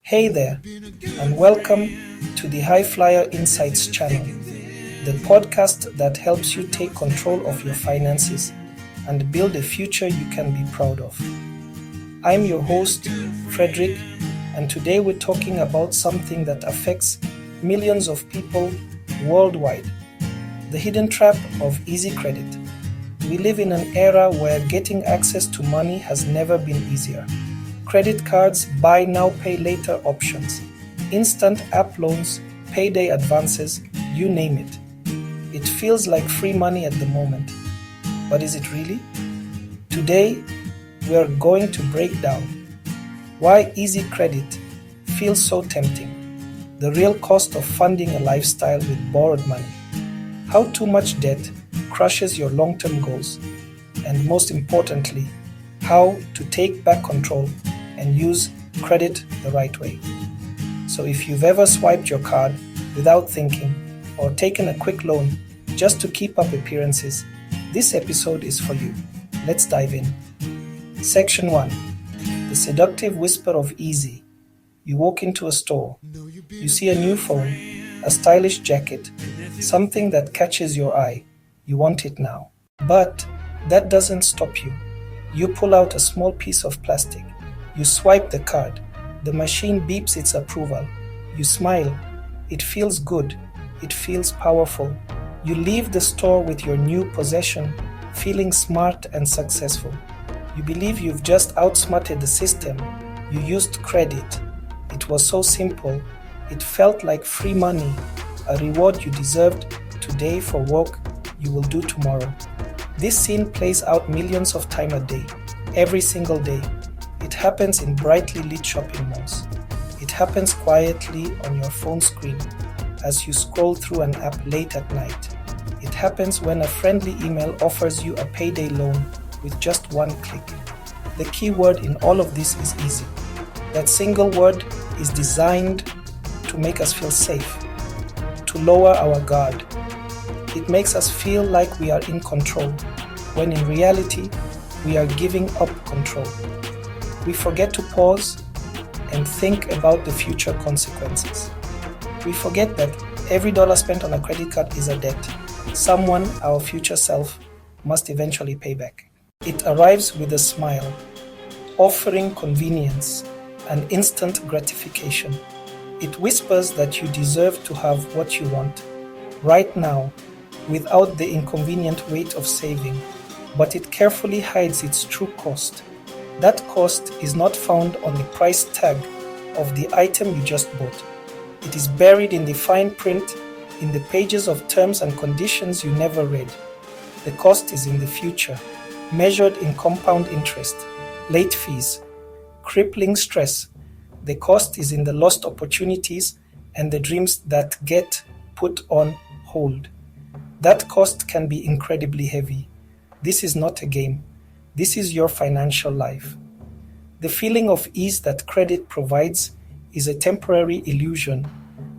Hey there, and welcome to the High Flyer Insights channel, the podcast that helps you take control of your finances and build a future you can be proud of. I'm your host, Frederick, and today we're talking about something that affects millions of people worldwide, the hidden trap of easy credit. We live in an era where getting access to money has never been easier. Credit cards, buy now, pay later options, instant app loans, payday advances, you name it. It feels like free money at the moment. But is it really? Today, we are going to break down why easy credit feels so tempting, the real cost of funding a lifestyle with borrowed money, how too much debt crushes your long-term goals, and most importantly, how to take back control and use credit the right way. So if you've ever swiped your card without thinking or taken a quick loan just to keep up appearances, this episode is for you. Let's dive in. Section 1. The seductive whisper of easy. You walk into a store. You see a new phone, a stylish jacket, something that catches your eye. You want it now. But that doesn't stop you. You pull out a small piece of plastic. You swipe the card. The machine beeps its approval. You smile. It feels good. It feels powerful. You leave the store with your new possession, feeling smart and successful. You believe you've just outsmarted the system. You used credit. It was so simple. It felt like free money, a reward you deserved today for work you will do tomorrow. This scene plays out millions of times a day, every single day. It happens in brightly lit shopping malls. It happens quietly on your phone screen as you scroll through an app late at night. It happens when a friendly email offers you a payday loan with just one click. The key word in all of this is easy. That single word is designed to make us feel safe, to lower our guard. It makes us feel like we are in control, when in reality, we are giving up control. We forget to pause and think about the future consequences. We forget that every dollar spent on a credit card is a debt someone, our future self, must eventually pay back. It arrives with a smile, offering convenience and instant gratification. It whispers that you deserve to have what you want right now without the inconvenient weight of saving, but it carefully hides its true cost. That cost is not found on the price tag of the item you just bought. It is buried in the fine print in the pages of terms and conditions you never read. The cost is in the future, measured in compound interest, late fees, crippling stress. The cost is in the lost opportunities and the dreams that get put on hold. That cost can be incredibly heavy. This is not a game. This is your financial life. The feeling of ease that credit provides is a temporary illusion,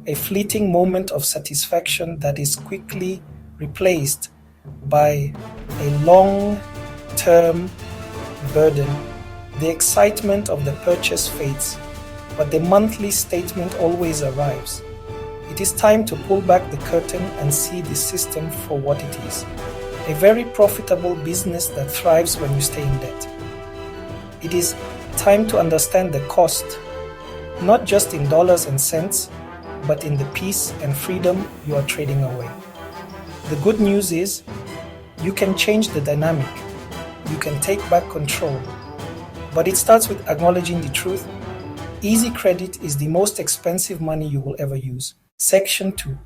a fleeting moment of satisfaction that is quickly replaced by a long-term burden. The excitement of the purchase fades, but the monthly statement always arrives. It is time to pull back the curtain and see the system for what it is. A very profitable business that thrives when you stay in debt. It is time to understand the cost, not just in dollars and cents, but in the peace and freedom you are trading away. The good news is, you can change the dynamic. You can take back control. But it starts with acknowledging the truth. Easy credit is the most expensive money you will ever use. Section 2.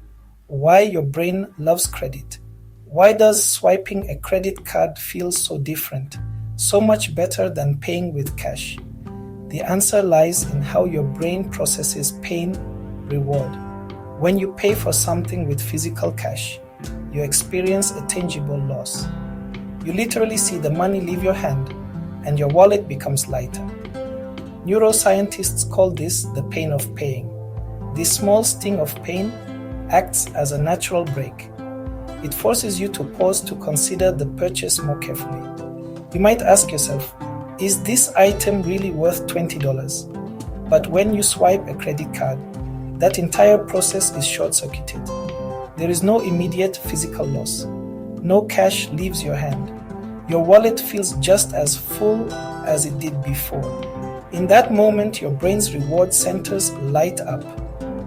Why your brain loves credit. Why does swiping a credit card feel so different, so much better than paying with cash? The answer lies in how your brain processes pain, reward. When you pay for something with physical cash, you experience a tangible loss. You literally see the money leave your hand and your wallet becomes lighter. Neuroscientists call this the pain of paying. This small sting of pain acts as a natural break. It forces you to pause to consider the purchase more carefully. You might ask yourself, is this item really worth $20? But when you swipe a credit card, that entire process is short-circuited. There is no immediate physical loss. No cash leaves your hand. Your wallet feels just as full as it did before. In that moment, your brain's reward centers light up.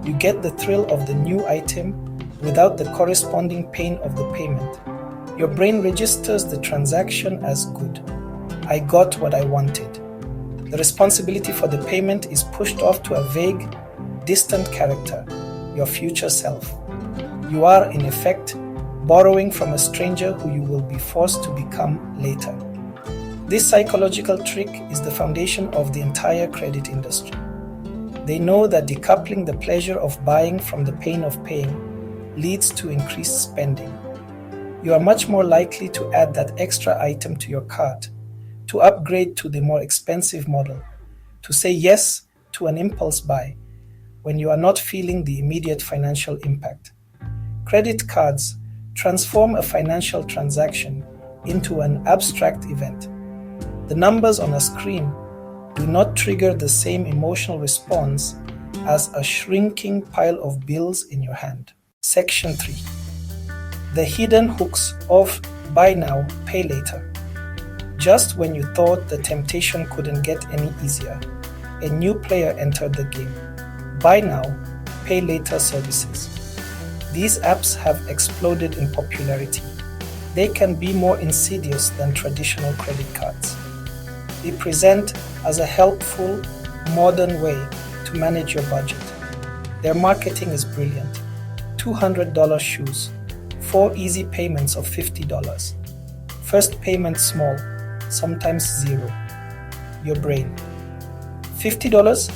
You get the thrill of the new item without the corresponding pain of the payment. Your brain registers the transaction as good. I got what I wanted. The responsibility for the payment is pushed off to a vague, distant character, your future self. You are, in effect, borrowing from a stranger who you will be forced to become later. This psychological trick is the foundation of the entire credit industry. They know that decoupling the pleasure of buying from the pain of paying leads to increased spending. You are much more likely to add that extra item to your cart, to upgrade to the more expensive model, to say yes to an impulse buy when you are not feeling the immediate financial impact. Credit cards transform a financial transaction into an abstract event. The numbers on a screen do not trigger the same emotional response as a shrinking pile of bills in your hand. Section 3. The hidden hooks of buy now, pay later. Just when you thought the temptation couldn't get any easier, a new player entered the game. Buy now, pay later services. These apps have exploded in popularity. They can be more insidious than traditional credit cards. They present as a helpful, modern way to manage your budget. Their marketing is brilliant. $200 shoes, 4 easy payments of $50. First payment small, sometimes zero. Your brain. $50?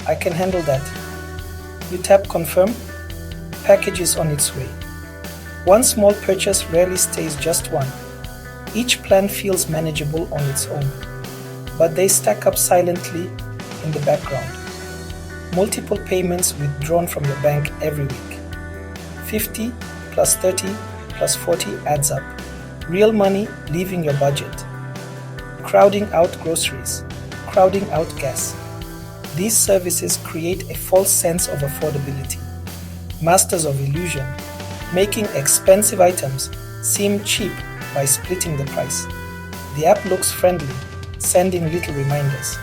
I can handle that. You tap confirm. Package is on its way. One small purchase rarely stays just one. Each plan feels manageable on its own, but they stack up silently in the background. Multiple payments withdrawn from your bank every week. 50 plus 30 plus 40 adds up. Real money leaving your budget. Crowding out groceries, crowding out gas. These services create a false sense of affordability. Masters of illusion, making expensive items seem cheap by splitting the price. The app looks friendly, sending little reminders.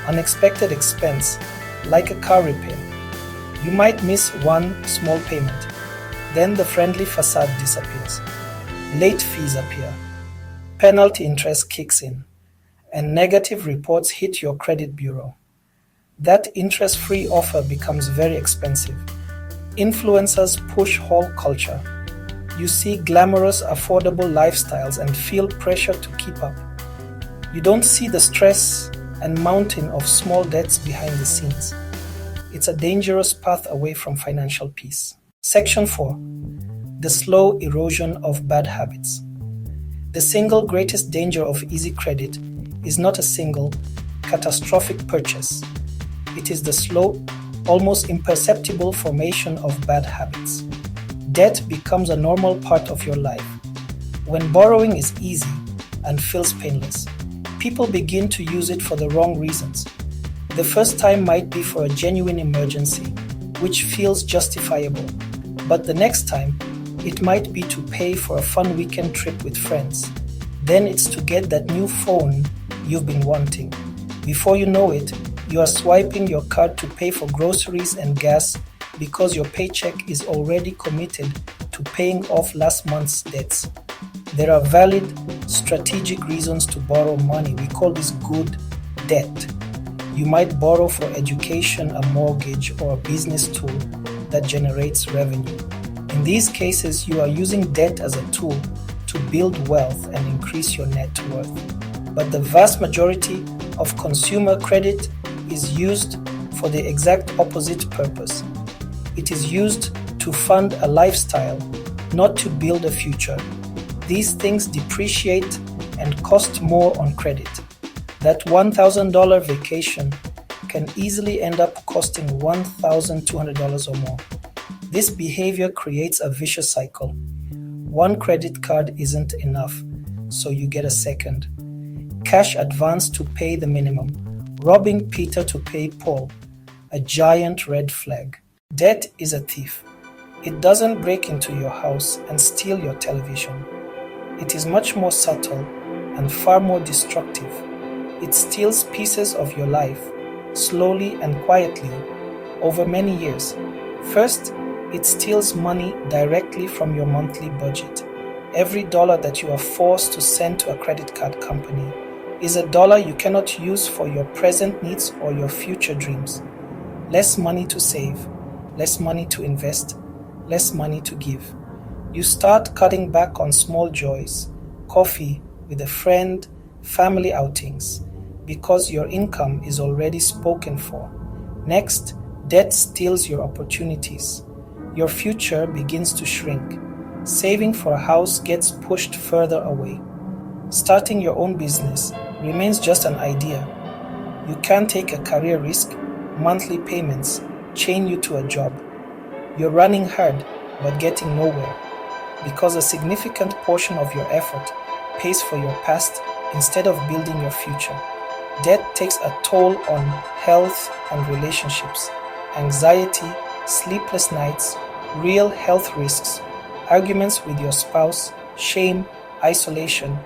Unexpected expense, like a car repair. You might miss one small payment, then the friendly facade disappears. Late fees appear. Penalty interest kicks in, and negative reports hit your credit bureau. That interest-free offer becomes very expensive. Influencers push haul culture. You see glamorous, affordable lifestyles and feel pressure to keep up. You don't see the stress and mountain of small debts behind the scenes. It's a dangerous path away from financial peace. Section 4. The slow erosion of bad habits. The single greatest danger of easy credit is not a single, catastrophic purchase. It is the slow, almost imperceptible formation of bad habits. Debt becomes a normal part of your life. When borrowing is easy and feels painless, people begin to use it for the wrong reasons. The first time might be for a genuine emergency, which feels justifiable, but the next time, it might be to pay for a fun weekend trip with friends. Then it's to get that new phone you've been wanting. Before you know it, you are swiping your card to pay for groceries and gas because your paycheck is already committed to paying off last month's debts. There are valid, strategic reasons to borrow money. We call this good debt. You might borrow for education, a mortgage, or a business tool that generates revenue. In these cases, you are using debt as a tool to build wealth and increase your net worth. But the vast majority of consumer credit is used for the exact opposite purpose. It is used to fund a lifestyle, not to build a future. These things depreciate and cost more on credit. That $1,000 vacation can easily end up costing $1,200 or more. This behavior creates a vicious cycle. One credit card isn't enough, so you get a second. Cash advance to pay the minimum. robbing Peter to pay Paul, a giant red flag. Debt is a thief. It doesn't break into your house and steal your television. It is much more subtle and far more destructive. It steals pieces of your life, slowly and quietly, over many years. First, it steals money directly from your monthly budget. Every dollar that you are forced to send to a credit card company is a dollar you cannot use for your present needs or your future dreams. Less money to save, less money to invest, less money to give. You start cutting back on small joys, coffee with a friend, family outings, because your income is already spoken for. Next, debt steals your opportunities. Your future begins to shrink. Saving for a house gets pushed further away. Starting your own business remains just an idea. You can't take a career risk. Monthly payments chain you to a job. You're running hard but getting nowhere because a significant portion of your effort pays for your past instead of building your future. Debt takes a toll on health and relationships, anxiety, sleepless nights, real health risks, arguments with your spouse, shame, isolation,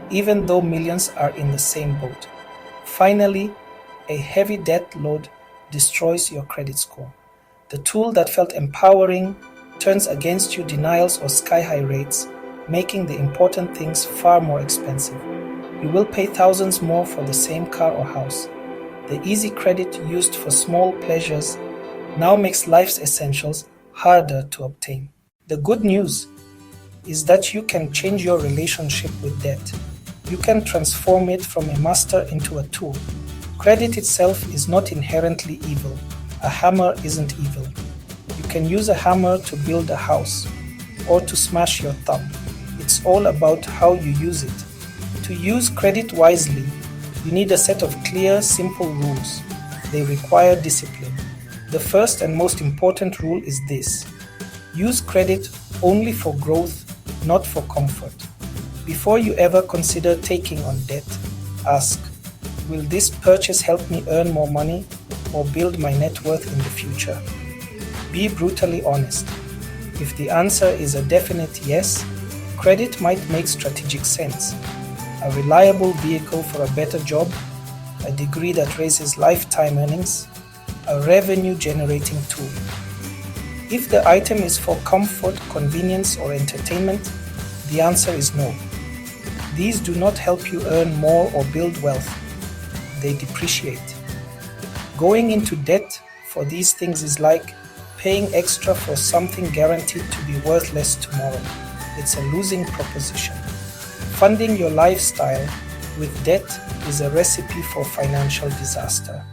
even though millions are in the same boat. Finally, a heavy debt load destroys your credit score. The tool that felt empowering turns against you denials or sky-high rates, making the important things far more expensive. You will pay thousands more for the same car or house. The easy credit used for small pleasures now makes life's essentials harder to obtain. The good news is that you can change your relationship with debt. You can transform it from a master into a tool. Credit itself is not inherently evil. A hammer isn't evil. You can use a hammer to build a house or to smash your thumb. It's all about how you use it. To use credit wisely, you need a set of clear, simple rules. They require discipline. The first and most important rule is this: use credit only for growth, not for comfort. Before you ever consider taking on debt, ask, will this purchase help me earn more money or build my net worth in the future? Be brutally honest. If the answer is a definite yes, credit might make strategic sense. A reliable vehicle for a better job, a degree that raises lifetime earnings, a revenue-generating tool. If the item is for comfort, convenience, or entertainment, the answer is no. These do not help you earn more or build wealth. They depreciate. Going into debt for these things is like paying extra for something guaranteed to be worthless tomorrow. It's a losing proposition. Funding your lifestyle with debt is a recipe for financial disaster.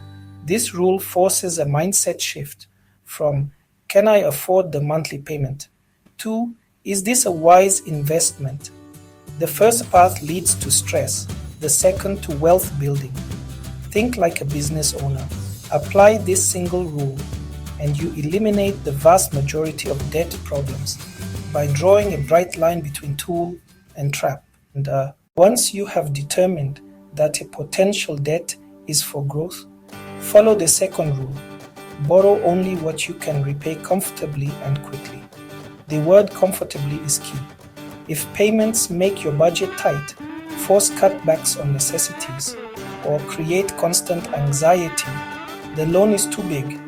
This rule forces a mindset shift from, can I afford the monthly payment, to, is this a wise investment? The first path leads to stress, the second to wealth building. Think like a business owner. Apply this single rule, and you eliminate the vast majority of debt problems by drawing a bright line between tool and trap. And once you have determined that a potential debt is for growth, follow the second rule. Borrow only what you can repay comfortably and quickly. The word comfortably is key. If payments make your budget tight, force cutbacks on necessities, or create constant anxiety, the loan is too big.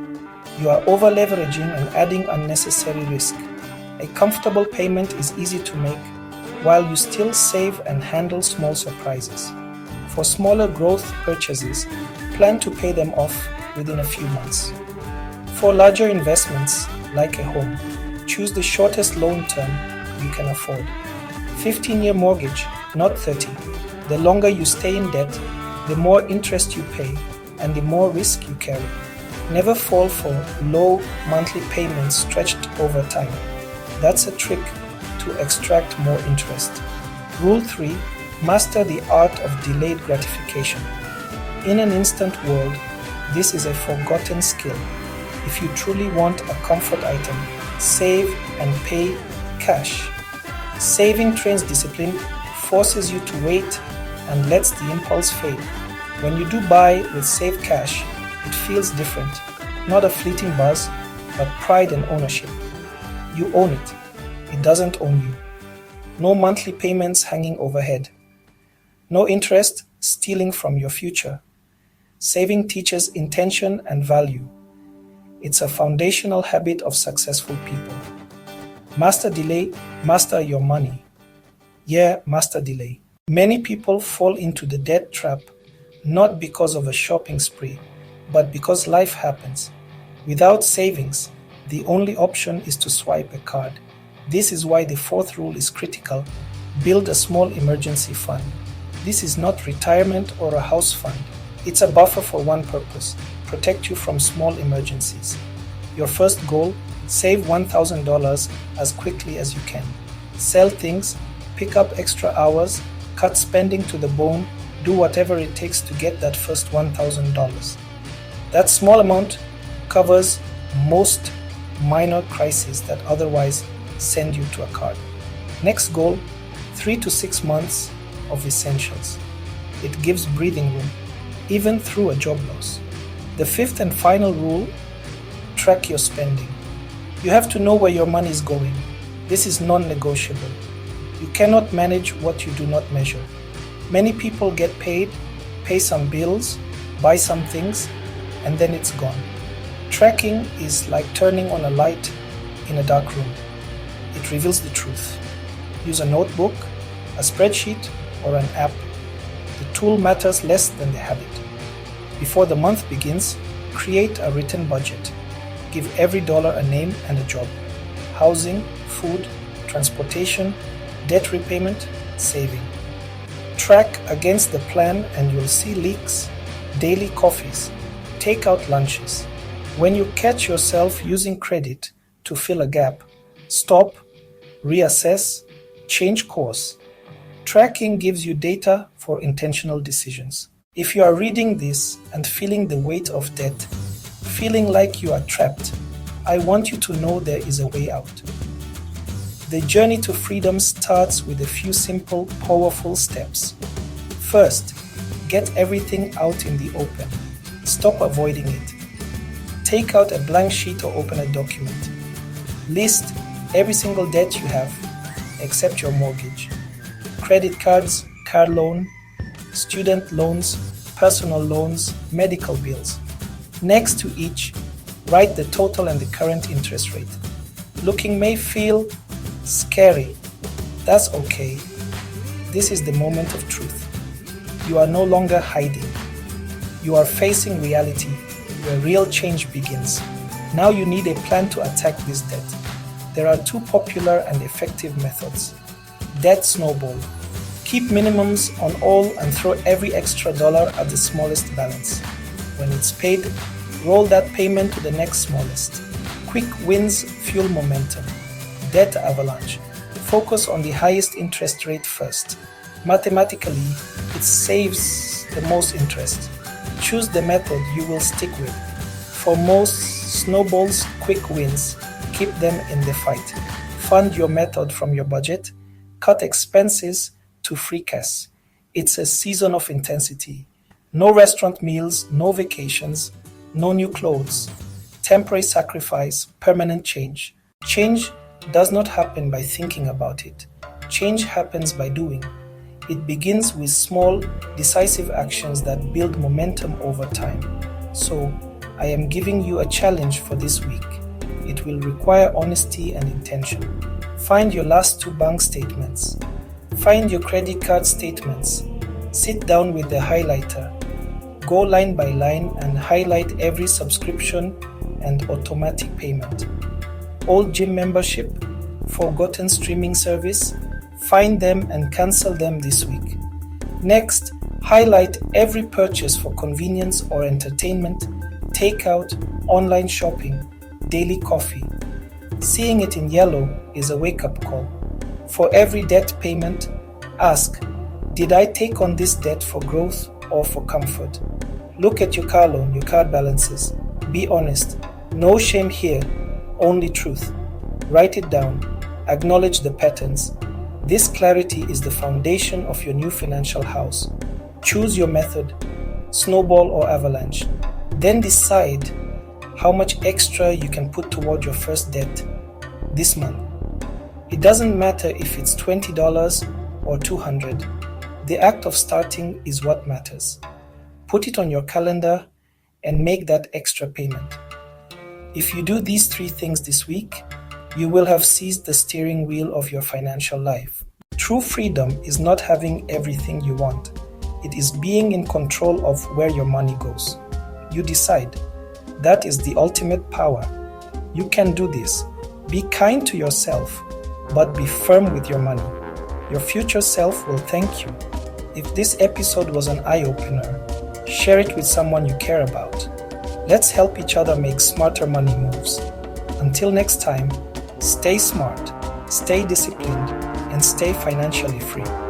You are over-leveraging and adding unnecessary risk. A comfortable payment is easy to make, while you still save and handle small surprises. For smaller growth purchases, plan to pay them off within a few months. For larger investments, like a home, choose the shortest loan term you can afford. 15-year mortgage, not 30. The longer you stay in debt, the more interest you pay and the more risk you carry. Never fall for low monthly payments stretched over time. That's a trick to extract more interest. Rule 3. Master the art of delayed gratification. In an instant world, this is a forgotten skill. If you truly want a comfort item, save and pay cash. Saving trains discipline, forces you to wait, and lets the impulse fade. When you do buy with saved cash, it feels different. Not a fleeting buzz, but pride and ownership. You own it. It doesn't own you. No monthly payments hanging overhead. No interest stealing from your future. Saving teaches intention and value. It's a foundational habit of successful people. Master delay, master your money. Yeah, master delay. Many people fall into the debt trap not because of a shopping spree, but because life happens. Without savings, the only option is to swipe a card. This is why the fourth rule is critical. Build a small emergency fund. This is not retirement or a house fund. It's a buffer for one purpose: protect you from small emergencies. Your first goal: save $1,000 as quickly as you can. Sell things, pick up extra hours, cut spending to the bone, do whatever it takes to get that first $1,000. That small amount covers most minor crises that otherwise send you to a card. Next goal: 3 to 6 months of essentials. It gives breathing room, even through a job loss. The fifth and final rule: track your spending. You have to know where your money is going. This is non-negotiable. You cannot manage what you do not measure. Many people get paid, pay some bills, buy some things, and then it's gone. Tracking is like turning on a light in a dark room. It reveals the truth. Use a notebook, a spreadsheet, or an app. The tool matters less than the habit. Before the month begins, create a written budget. Give every dollar a name and a job: housing, food, transportation, debt repayment, saving. Track against the plan and you'll see leaks, daily coffees, takeout lunches. When you catch yourself using credit to fill a gap, stop, reassess, change course. Tracking gives you data for intentional decisions. If you are reading this and feeling the weight of debt, feeling like you are trapped, I want you to know there is a way out. The journey to freedom starts with a few simple, powerful steps. First, get everything out in the open. Stop avoiding it. Take out a blank sheet or open a document. List every single debt you have, except your mortgage, credit cards, car loan, student loans, personal loans, medical bills. Next to each, write the total and the current interest rate. Looking may feel scary. That's okay. This is the moment of truth. You are no longer hiding. You are facing reality, where real change begins. Now you need a plan to attack this debt. There are two popular and effective methods. Debt snowball. Keep minimums on all and throw every extra dollar at the smallest balance. When it's paid, roll that payment to the next smallest. Quick wins fuel momentum. Debt avalanche. Focus on the highest interest rate first. Mathematically, it saves the most interest. Choose the method you will stick with. For most snowballs, quick wins. Keep them in the fight. Fund your method from your budget. Cut expenses to free cash. It's a season of intensity. No restaurant meals, no vacations, no new clothes. Temporary sacrifice, permanent change. Change does not happen by thinking about it. Change happens by doing. It begins with small, decisive actions that build momentum over time. So, I am giving you a challenge for this week. It will require honesty and intention. Find your last 2 bank statements. Find your credit card statements. Sit down with the highlighter. Go line by line and highlight every subscription and automatic payment. Old gym membership, forgotten streaming service, find them and cancel them this week. Next, highlight every purchase for convenience or entertainment, takeout, online shopping, daily coffee. Seeing it in yellow is a wake-up call. For every debt payment, ask, did I take on this debt for growth or for comfort? Look at your car loan, your card balances. Be honest. No shame here, only truth. Write it down. Acknowledge the patterns. This clarity is the foundation of your new financial house. Choose your method. snowball or avalanche. Then decide how much extra you can put toward your first debt this month. It doesn't matter if it's $20 or $200. The act of starting is what matters. Put it on your calendar and make that extra payment. If you do these 3 things this week, you will have seized the steering wheel of your financial life. True freedom is not having everything you want. It is being in control of where your money goes. You decide. That is the ultimate power. You can do this. Be kind to yourself, but be firm with your money. Your future self will thank you. If this episode was an eye-opener, share it with someone you care about. Let's help each other make smarter money moves. Until next time, stay smart, stay disciplined, and stay financially free.